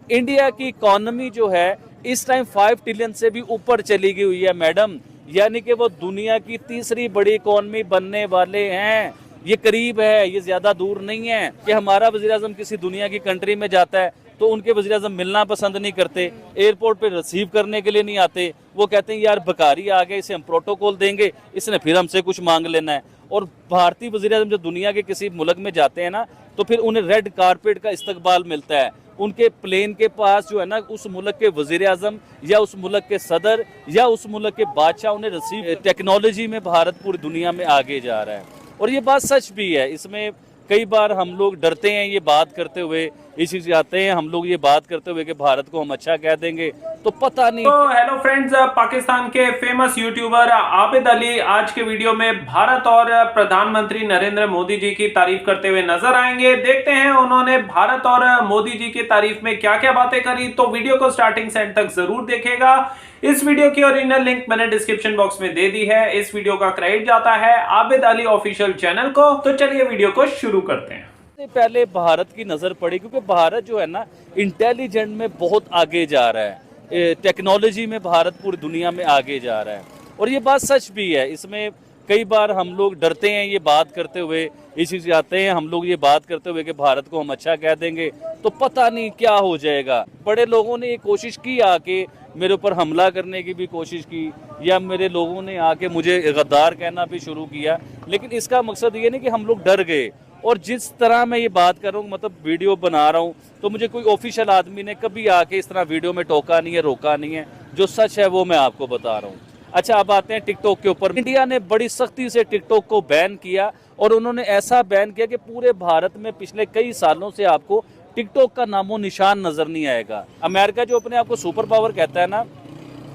India की economy जो है इस टाइम 5 ट्रिलियन से भी ऊपर चली गई हुई है मैडम, यानी कि वो दुनिया की तीसरी बड़ी इकोनॉमी बनने वाले हैं। ये करीब है, ये ज्यादा दूर नहीं है कि हमारा वजीर आजम किसी दुनिया की कंट्री में जाता है तो उनके वजीर आजम मिलना पसंद नहीं करते, एयरपोर्ट पे रिसीव करने के लिए नहीं आते। वो कहते हैं यार भिखारी आ गए, इसे हम प्रोटोकॉल देंगे, इसने फिर हमसे कुछ मांग लेना है। और भारतीय वजीर आजम जब दुनिया के किसी मुल्क में जाते हैं ना तो फिर उन्हें रेड कारपेट का इस्तकबाल मिलता है। उनके प्लेन के पास जो है ना उस मुल्क के वजीर आजम या उस मुल्क के सदर या उस मुल्क के बादशाह उन्हें रिसीव। टेक्नोलॉजी में भारत पूरी दुनिया में आगे जा रहा है और ये बात सच भी है। इसमें कई बार हम लोग डरते हैं ये बात करते हुए, इसी जाते हैं हम लोग ये बात करते हुए कि भारत को हम अच्छा कह देंगे, तो पता नहीं। तो हेलो फ्रेंड्स, पाकिस्तान के फेमस यूट्यूबर आबिद अली आज के वीडियो में भारत और प्रधानमंत्री नरेंद्र मोदी जी की तारीफ करते हुए नजर आएंगे। देखते हैं उन्होंने भारत और मोदी जी की तारीफ में क्या क्या बातें करी, तो वीडियो को स्टार्टिंग से एंड तक जरूर देखेगा। इस वीडियो की ओरिजिनल लिंक मैंने डिस्क्रिप्शन बॉक्स में दे दी है। इस वीडियो का क्रेडिट जाता है आबिद अली ऑफिशियल चैनल को। तो चलिए वीडियो को शुरू करते हैं। पहले भारत की नजर पड़ी क्योंकि भारत जो है ना इंटेलिजेंट में बहुत आगे जा रहा है, टेक्नोलॉजी में भारत पूरी दुनिया में आगे जा रहा है और ये बात सच भी है। इसमें कई बार हम लोग डरते हैं ये बात करते हुए, इसी जाते हैं हम लोग ये बात करते हुए कि भारत को हम अच्छा कह देंगे, तो पता नहीं क्या हो जाएगा। बड़े लोगों ने ये कोशिश की आके मेरे ऊपर हमला करने की भी कोशिश की, या मेरे लोगों ने आके मुझे गद्दार कहना भी शुरू किया, लेकिन इसका मकसद ये नहीं कि हम लोग डर गए। और जिस तरह मैं ये बात कर रहा हूँ, मतलब वीडियो बना रहा हूँ, तो मुझे कोई ऑफिशियल आदमी ने कभी आके इस तरह वीडियो में टोका नहीं है, रोका नहीं है। जो सच है वो मैं आपको बता रहा हूँ। अच्छा, अब आते हैं टिकटॉक के ऊपर। इंडिया ने बड़ी सख्ती से टिकटॉक को बैन किया और उन्होंने ऐसा बैन किया कि पूरे भारत में पिछले कई सालों से आपको टिकटॉक का नामो निशान नजर नहीं आएगा। अमेरिका जो अपने आप को सुपर पावर कहता है ना,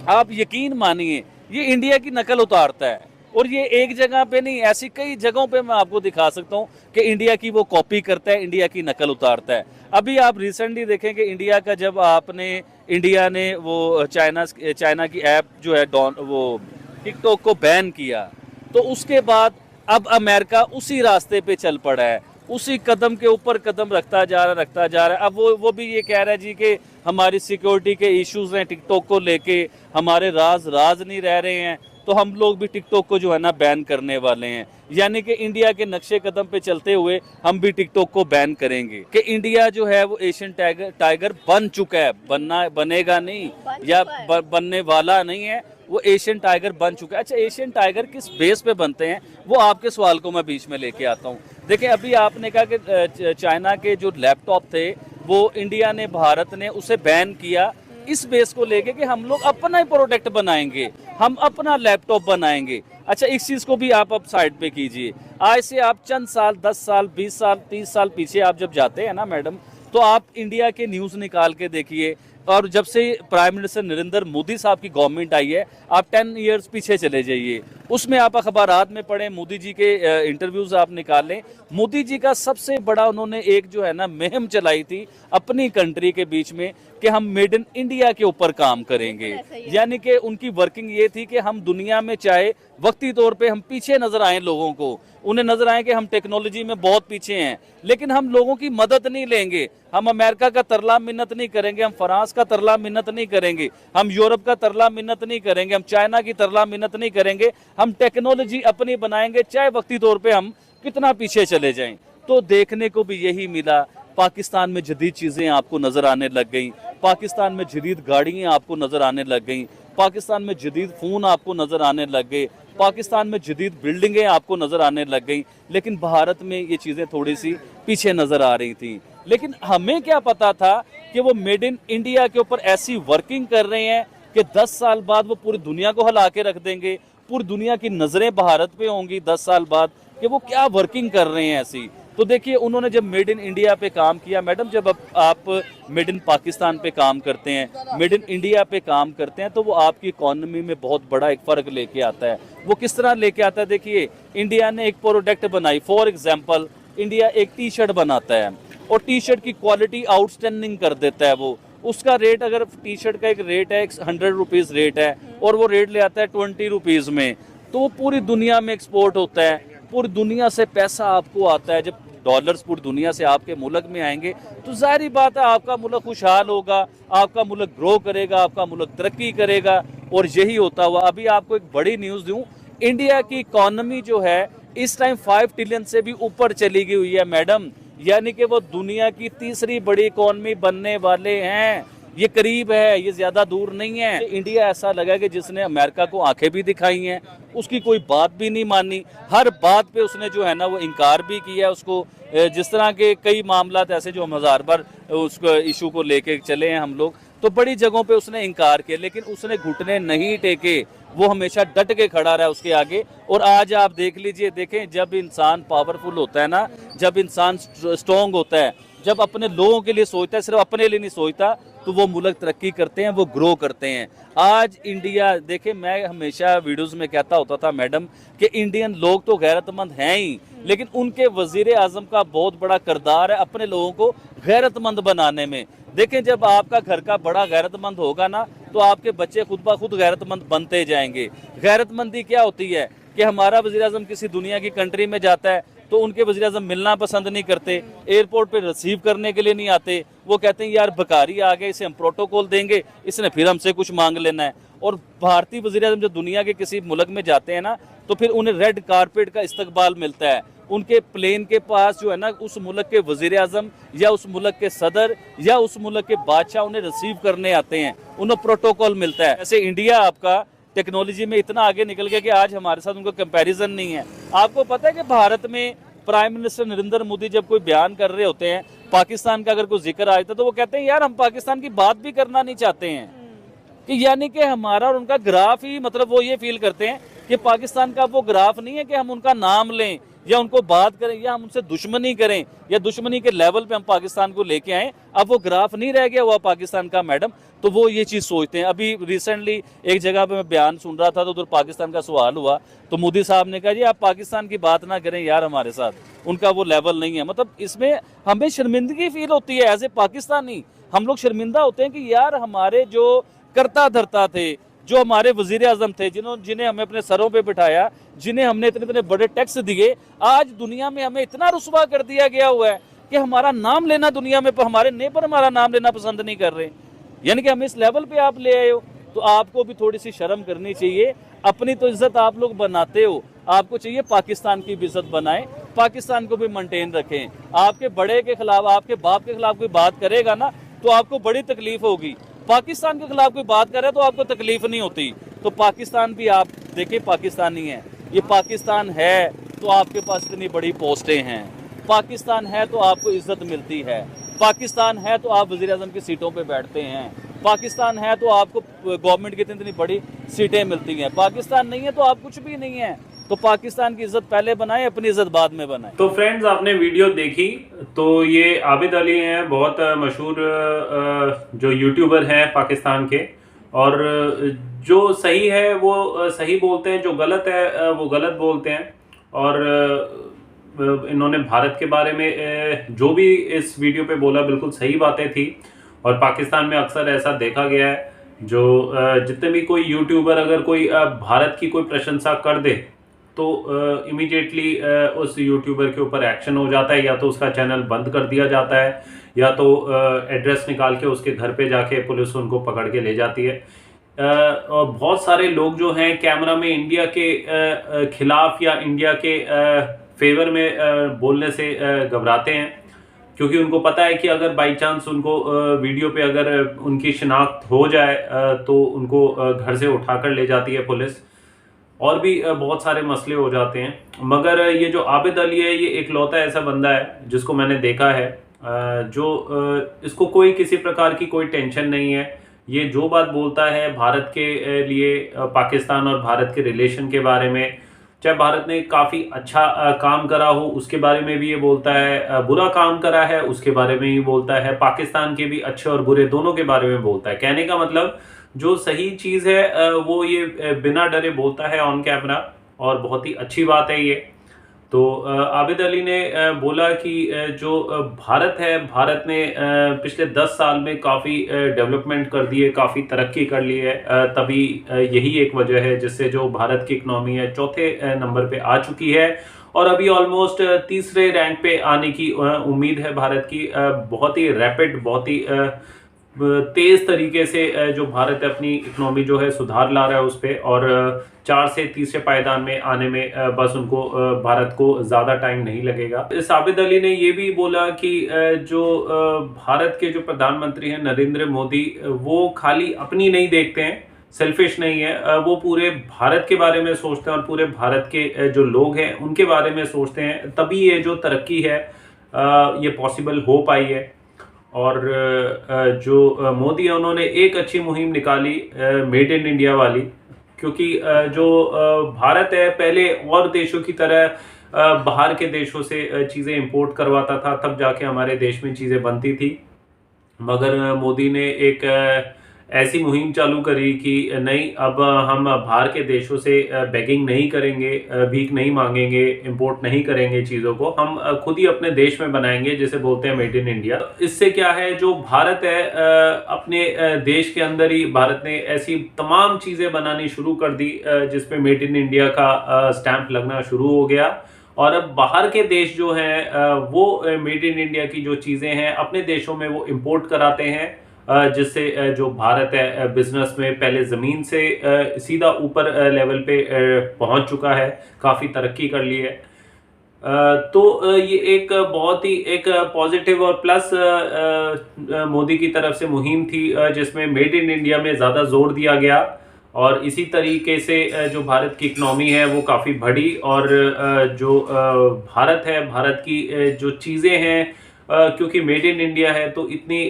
आप यकीन मानिए ये इंडिया की नकल उतारता है। और ये एक जगह पे नहीं, ऐसी कई जगहों पे मैं आपको दिखा सकता हूँ कि इंडिया की वो कॉपी करता है, इंडिया की नकल उतारता है। अभी आप रिसेंटली देखें कि इंडिया का जब इंडिया ने वो चाइना की ऐप जो है वो टिकटॉक को बैन किया, तो उसके बाद अब अमेरिका उसी रास्ते पे चल पड़ा है, उसी कदम के ऊपर कदम रखता जा रहा है। अब वो भी ये कह रहा है जी कि हमारी सिक्योरिटी के इश्यूज हैं टिकटॉक को लेके, हमारे राज नहीं रह रहे हैं, तो हम लोग भी टिकटॉक को जो है ना बैन करने वाले हैं। यानी कि इंडिया के नक्शे कदम पे चलते हुए हम भी टिकटॉक को बैन करेंगे। कि इंडिया जो है वो एशियन टाइगर बन चुका है, बनेगा नहीं या बनने वाला नहीं है, वो एशियन टाइगर बन चुका है। अच्छा, एशियन टाइगर किस बेस पे बनते हैं वो आपके सवाल को मैं बीच में लेके आता हूँ। देखिए, अभी आपने कहा कि चाइना के जो लैपटॉप थे वो इंडिया ने, भारत ने उसे बैन किया इस बेस को लेके कि हम लोग अपना ही प्रोडक्ट बनाएंगे, हम अपना लैपटॉप बनाएंगे। अच्छा, इस चीज को भी आप अब साइड पे कीजिए। आज से आप चंद साल, 10 साल, 20 साल, 30 साल पीछे आप जब जाते हैं ना मैडम, तो आप इंडिया के न्यूज निकाल के देखिए। और जब से प्राइम मिनिस्टर नरेंद्र मोदी साहब की गवर्नमेंट आई है, आप 10 इयर्स पीछे चले जाइए, उसमें आप अखबारात में पढ़ें, मोदी जी के इंटरव्यूज आप निकाल लें। मोदी जी का सबसे बड़ा उन्होंने एक जो है ना मुहिम चलाई थी अपनी कंट्री के बीच में कि हम मेड इन इंडिया के ऊपर काम करेंगे। यानी कि उनकी वर्किंग ये थी कि हम दुनिया में चाहे वक्ती तौर पे हम पीछे नजर आए, लोगों को उन्हें नजर आए कि हम टेक्नोलॉजी में बहुत पीछे हैं, लेकिन हम लोगों की मदद नहीं लेंगे। हम अमेरिका का तरला मिन्नत नहीं करेंगे, हम फ्रांस का तरला मिन्नत नहीं करेंगे, हम यूरोप का तरला मिन्नत नहीं करेंगे, हम चाइना की तरला मिन्नत नहीं करेंगे। हम टेक्नोलॉजी अपनी बनाएंगे, चाहे वक्ती तौर पे हम कितना पीछे चले जाएं। तो देखने को भी यही मिला। पाकिस्तान में जदीद चीजें आपको नजर आने लग गई, पाकिस्तान में जदीद गाड़ियां आपको नजर आने लग गई, पाकिस्तान में जदीद फोन आपको नजर आने लग गए, पाकिस्तान में जदीद बिल्डिंगें आपको नजर आने लग गई। लेकिन भारत में ये चीजें थोड़ी सी पीछे नजर आ रही थी। लेकिन हमें क्या पता था कि वो मेड इन इंडिया के ऊपर ऐसी वर्किंग कर रहे हैं कि 10 साल बाद वो पूरी दुनिया को हिला के रख देंगे। पूरी दुनिया की नजरें भारत पे होंगी 10 साल बाद कि वो क्या वर्किंग कर रहे हैं ऐसी। तो देखिए, उन्होंने जब मेड इन इंडिया पे काम किया मैडम, जब आप मेड इन पाकिस्तान पे काम करते हैं, मेड इन इंडिया पे काम करते हैं, तो वो आपकी इकोनॉमी में बहुत बड़ा एक फ़र्क लेके आता है। वो किस तरह लेके आता है? देखिए, इंडिया ने एक प्रोडक्ट बनाई, फॉर एग्जांपल इंडिया एक टी शर्ट बनाता है और टी शर्ट की क्वालिटी आउटस्टैंडिंग कर देता है। वो उसका रेट, अगर टी शर्ट का एक रेट है 100 रुपीज़ रेट है और वो रेट ले आता है 20 रुपीज़ में, तो वो पूरी दुनिया में एक्सपोर्ट होता है, पूरी दुनिया से पैसा आपको आता है। जब डॉलर्स पूरी दुनिया से आपके मुल्क में आएंगे तो जाहिर बात है आपका मुल्क खुशहाल होगा, आपका मुल्क ग्रो करेगा, आपका मुल्क तरक्की करेगा। और यही होता हुआ अभी आपको एक बड़ी न्यूज़ दूं, इंडिया की इकॉनमी जो है इस टाइम 5 ट्रिलियन से भी ऊपर चली गई हुई है मैडम, यानी कि वो दुनिया की तीसरी बड़ी इकॉनमी बनने वाले हैं। ये करीब है, ये ज्यादा दूर नहीं है। इंडिया ऐसा लगा कि जिसने अमेरिका को आंखें भी दिखाई हैं, उसकी कोई बात भी नहीं मानी, हर बात पे उसने जो है ना वो इनकार भी किया उसको। जिस तरह के कई मामला ऐसे जो हम हजार बार उसको इशू को लेके चले हैं हम लोग, तो बड़ी जगहों पे उसने इनकार किया, लेकिन उसने घुटने नहीं टेके, वो हमेशा डट के खड़ा रहा उसके आगे। और आज आप देख लीजिए, देखें जब इंसान पावरफुल होता है ना, जब इंसान स्ट्रॉन्ग होता है, जब अपने लोगों के लिए सोचता है, सिर्फ अपने लिए नहीं सोचता, तो वो मुल्क तरक्की करते हैं, वो ग्रो करते हैं। आज इंडिया देखें, मैं हमेशा वीडियोस में कहता होता था मैडम कि इंडियन लोग तो गैरतमंद हैं ही, लेकिन उनके वजीर आजम का बहुत बड़ा किरदार है अपने लोगों को गैरतमंद बनाने में। देखें जब आपका घर का बड़ा गैरतमंद होगा ना, तो आपके बच्चे खुद ब खुद गैरतमंद बनते जाएंगे। गैरतमंदी क्या होती है कि हमारा वजीर आजम किसी दुनिया की कंट्री में जाता है तो उनके वज़ीर आज़म मिलना पसंद नहीं करते, एयरपोर्ट पे रिसीव करने के लिए नहीं आते, वो कहते हैं यार भिखारी आ गए, इसे हम प्रोटोकॉल देंगे, इसने फिर हमसे कुछ मांग लेना है। और भारतीय वज़ीर आज़म जब दुनिया के किसी मुल्क में जाते हैं ना, तो फिर उन्हें रेड कारपेट का इस्तकबाल मिलता है। उनके प्लेन के पास जो है ना, उस मुल्क के वज़ीर आज़म या उस मुल्क के सदर या उस मुल्क के बादशाह उन्हें रिसीव करने आते हैं, उन्हें प्रोटोकॉल मिलता है। ऐसे इंडिया आपका टेक्नोलॉजी में इतना आगे निकल गया कि आज हमारे साथ उनका कंपैरिजन नहीं है। आपको पता है कि भारत में प्राइम मिनिस्टर नरेंद्र मोदी जब कोई बयान कर रहे होते हैं, पाकिस्तान का अगर कोई जिक्र आ जाता है तो वो कहते हैं यार हम पाकिस्तान की बात भी करना नहीं चाहते हैं, कि यानी कि हमारा और उनका ग्राफ ही, मतलब वो ये फील करते हैं कि पाकिस्तान का वो ग्राफ नहीं है कि हम उनका नाम लें या उनको बात करें या हम उनसे दुश्मनी करें या दुश्मनी के लेवल पे हम पाकिस्तान को लेके आए। अब वो ग्राफ नहीं रह गया हुआ पाकिस्तान का मैडम, तो वो ये चीज़ सोचते हैं। अभी रिसेंटली एक जगह पे मैं बयान सुन रहा था तो उधर पाकिस्तान का सवाल हुआ, तो मोदी साहब ने कहा जी आप पाकिस्तान की बात ना करें यार, हमारे साथ उनका वो लेवल नहीं है। मतलब इसमें हमें शर्मिंदगी फील होती है एज ए पाकिस्तानी, हम लोग शर्मिंदा होते हैं कि यार हमारे जो करता धरता थे, जो हमारे वजीर आजम थे, जिन्हें हमें अपने सरों पे बिठाया, जिन्हें हमने इतने इतने बड़े टैक्स दिए, आज दुनिया में हमें इतना रुस्वा कर दिया गया हुआ है कि हमारा नाम लेना दुनिया में, हमारे नेबर हमारा नाम लेना पसंद नहीं कर रहे। यानी कि हम इस लेवल पे आप ले आए हो, तो आपको भी थोड़ी सी शर्म करनी चाहिए। अपनी तो इज्जत आप लोग बनाते हो, आपको चाहिए पाकिस्तान की भी इज्जत बनाएं, पाकिस्तान को भी मेंटेन रखें। आपके बड़े के खिलाफ, आपके बाप के खिलाफ कोई बात करेगा ना, तो आपको बड़ी तकलीफ होगी। पाकिस्तान के खिलाफ कोई बात करे तो आपको तकलीफ नहीं होती। तो पाकिस्तान भी आप देखिए पाकिस्तानी है, ये पाकिस्तान है तो आपके पास इतनी बड़ी पोस्टें हैं, पाकिस्तान है तो आपको इज्जत मिलती है, पाकिस्तान है तो आप वज़ीर आज़म की सीटों पे बैठते हैं, पाकिस्तान है तो आपको गवर्नमेंट की इतनी बड़ी सीटें मिलती हैं, पाकिस्तान नहीं है तो आप कुछ भी नहीं है। तो पाकिस्तान की इज्जत पहले बनाए, अपनी इज्जत बाद में बनाए। तो फ्रेंड्स आपने वीडियो देखी, तो ये आबिद अली हैं, बहुत मशहूर जो यूट्यूबर हैं पाकिस्तान के, और जो सही है वो सही बोलते हैं, जो गलत है वो गलत बोलते हैं। और इन्होंने भारत के बारे में जो भी इस वीडियो पे बोला बिल्कुल सही बातें थी। और पाकिस्तान में अक्सर ऐसा देखा गया है, जो जितने भी कोई यूट्यूबर अगर कोई भारत की कोई प्रशंसा कर दे तो इमीडिएटली उस यूट्यूबर के ऊपर एक्शन हो जाता है, या तो उसका चैनल बंद कर दिया जाता है, या तो एड्रेस निकाल के उसके घर पे जाके पुलिस उनको पकड़ के ले जाती है। और बहुत सारे लोग जो हैं कैमरा में इंडिया के खिलाफ या इंडिया के फेवर में बोलने से घबराते हैं, क्योंकि उनको पता है कि अगर बाई चांस उनको वीडियो पे अगर उनकी शिनाख्त हो जाए तो उनको घर से उठाकर ले जाती है पुलिस, और भी बहुत सारे मसले हो जाते हैं। मगर ये जो आबिद अली है, ये इकलौता ऐसा बंदा है जिसको मैंने देखा है जो इसको कोई किसी प्रकार की कोई टेंशन नहीं है। ये जो बात बोलता है भारत के लिए, पाकिस्तान और भारत के रिलेशन के बारे में, चाहे भारत ने काफ़ी अच्छा काम करा हो उसके बारे में भी ये बोलता है, बुरा काम करा है उसके बारे में भी बोलता है, पाकिस्तान के भी अच्छे और बुरे दोनों के बारे में बोलता है। कहने का मतलब जो सही चीज़ है वो ये बिना डरे बोलता है ऑन कैमरा, और बहुत ही अच्छी बात है ये। तो आबिद अली ने बोला कि जो भारत है, भारत ने पिछले 10 साल में काफ़ी डेवलपमेंट कर दी है, काफ़ी तरक्की कर ली है, तभी यही एक वजह है जिससे जो भारत की इकनॉमी है चौथे नंबर पे आ चुकी है। और अभी ऑलमोस्ट तीसरे रैंक पे आने की उम्मीद है भारत की। बहुत ही रैपिड, बहुत ही तेज तरीके से जो भारत अपनी इकोनॉमी जो है सुधार ला रहा है उस पर, और 4 से तीसरे पायदान में आने में बस उनको भारत को ज़्यादा टाइम नहीं लगेगा। आबिद अली ने ये भी बोला कि जो भारत के जो प्रधानमंत्री हैं नरेंद्र मोदी, वो खाली अपनी नहीं देखते हैं, सेल्फिश नहीं है, वो पूरे भारत के बारे में सोचते हैं और पूरे भारत के जो लोग हैं उनके बारे में सोचते हैं, तभी ये जो तरक्की है ये पॉसिबल हो पाई है। और जो मोदी है उन्होंने एक अच्छी मुहिम निकाली मेड इन इंडिया वाली, क्योंकि जो भारत है पहले और देशों की तरह बाहर के देशों से चीज़ें इंपोर्ट करवाता था, तब जाके हमारे देश में चीज़ें बनती थी। मगर मोदी ने एक ऐसी मुहिम चालू करी कि नहीं, अब हम बाहर के देशों से बेगिंग नहीं करेंगे, भीख नहीं मांगेंगे, इंपोर्ट नहीं करेंगे चीज़ों को, हम खुद ही अपने देश में बनाएंगे, जिसे बोलते हैं मेड इन इंडिया। इससे क्या है, जो भारत है अपने देश के अंदर ही भारत ने ऐसी तमाम चीज़ें बनानी शुरू कर दी जिसपे मेड इन इंडिया का स्टैंप लगना शुरू हो गया। और अब बाहर के देश जो हैं वो मेड इन इंडिया की जो चीज़ें हैं अपने देशों में वो इंपोर्ट कराते हैं, जिससे जो भारत है बिजनेस में पहले ज़मीन से सीधा ऊपर लेवल पे पहुंच चुका है, काफ़ी तरक्की कर ली है। तो ये एक बहुत ही एक पॉजिटिव और प्लस मोदी की तरफ से मुहिम थी जिसमें मेड इन इंडिया में ज़्यादा जोर दिया गया, और इसी तरीके से जो भारत की इकनॉमी है वो काफ़ी बढ़ी। और जो भारत है, भारत की जो चीज़ें हैं क्योंकि मेड इन इंडिया है तो इतनी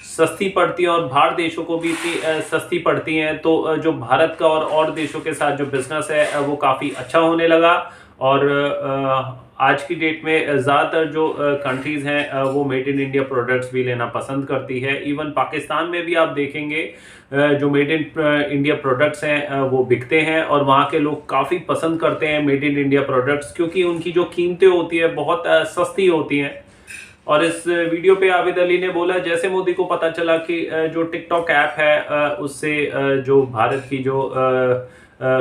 सस्ती पड़ती है और बाहर देशों को भी इतनी सस्ती पड़ती हैं, तो जो भारत का और देशों के साथ जो बिजनेस है वो काफ़ी अच्छा होने लगा। और आज की डेट में ज़्यादातर जो कंट्रीज़ हैं वो मेड इन इंडिया प्रोडक्ट्स भी लेना पसंद करती है। इवन पाकिस्तान में भी आप देखेंगे जो मेड इन इंडिया प्रोडक्ट्स हैं वो बिकते हैं, और वहाँ के लोग काफ़ी पसंद करते हैं मेड इन इंडिया प्रोडक्ट्स, क्योंकि उनकी जो कीमतें होती है बहुत सस्ती होती हैं। और इस वीडियो पे आबिद अली ने बोला, जैसे मोदी को पता चला कि जो टिकटॉक ऐप है उससे जो भारत की जो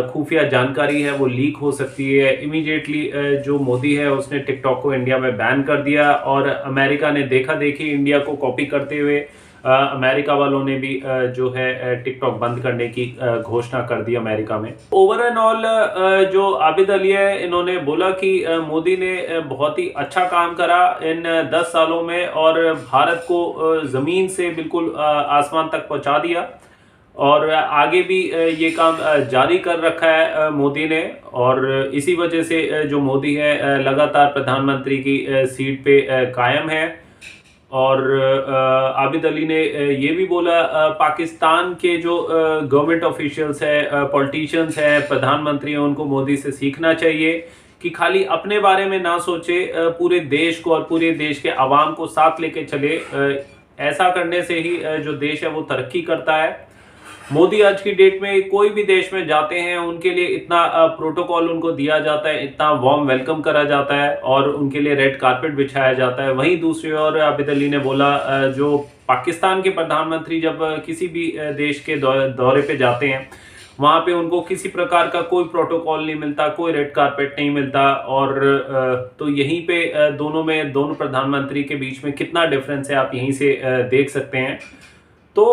खुफिया जानकारी है वो लीक हो सकती है, इमीडिएटली जो मोदी है उसने टिकटॉक को इंडिया में बैन कर दिया। और अमेरिका ने देखा देखी इंडिया को कॉपी करते हुए अमेरिका वालों ने भी जो है टिकटॉक बंद करने की घोषणा कर दी अमेरिका में। ओवरऑल जो आबिद अली है इन्होंने बोला कि मोदी ने बहुत ही अच्छा काम करा इन 10 सालों में, और भारत को ज़मीन से बिल्कुल आसमान तक पहुंचा दिया, और आगे भी ये काम जारी कर रखा है मोदी ने। और इसी वजह से जो मोदी है लगातार प्रधानमंत्री की सीट पे कायम है। और आबिद अली ने ये भी बोला पाकिस्तान के जो गवर्नमेंट ऑफिशियल्स है, पॉलिटिशियंस हैं, प्रधानमंत्री हैं, उनको मोदी से सीखना चाहिए कि खाली अपने बारे में ना सोचे, पूरे देश को और पूरे देश के आवाम को साथ लेके चले। ऐसा करने से ही जो देश है वो तरक्की करता है। मोदी आज की डेट में कोई भी देश में जाते हैं उनके लिए इतना प्रोटोकॉल उनको दिया जाता है, इतना वार्म वेलकम करा जाता है, और उनके लिए रेड कारपेट बिछाया जाता है। वहीं दूसरी ओर आबिद अली ने बोला जो पाकिस्तान के प्रधानमंत्री जब किसी भी देश के दौरे पे जाते हैं वहाँ पे उनको किसी प्रकार का कोई प्रोटोकॉल नहीं मिलता, कोई रेड कारपेट नहीं मिलता। और तो यहीं पे दोनों प्रधानमंत्री के बीच में कितना डिफरेंस है आप यहीं से देख सकते हैं। तो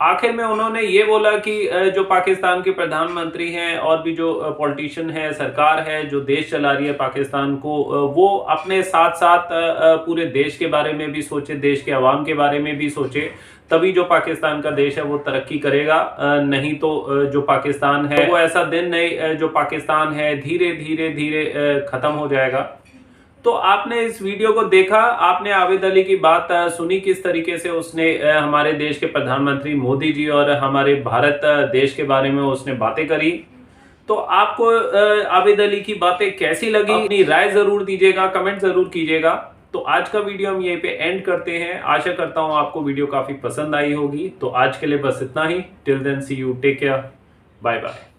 आखिर में उन्होंने ये बोला कि जो पाकिस्तान के प्रधानमंत्री हैं और भी जो पॉलिटिशियन है, सरकार है जो देश चला रही है पाकिस्तान को, वो अपने साथ साथ पूरे देश के बारे में भी सोचे, देश के अवाम के बारे में भी सोचे, तभी जो पाकिस्तान का देश है वो तरक्की करेगा। नहीं तो जो पाकिस्तान है वो ऐसा दिन नहीं, जो पाकिस्तान है धीरे धीरे धीरे खत्म हो जाएगा। तो आपने इस वीडियो को देखा, आपने आबिद अली की बात सुनी, किस तरीके से उसने हमारे देश के प्रधानमंत्री मोदी जी और हमारे भारत देश के बारे में उसने बातें करी। तो आपको आबिद अली की बातें कैसी लगी, अपनी राय जरूर दीजिएगा, कमेंट जरूर कीजिएगा। तो आज का वीडियो हम यहीं पे एंड करते हैं। आशा करता हूँ आपको वीडियो काफी पसंद आई होगी। तो आज के लिए बस इतना ही। Till then see you, take care, bye bye.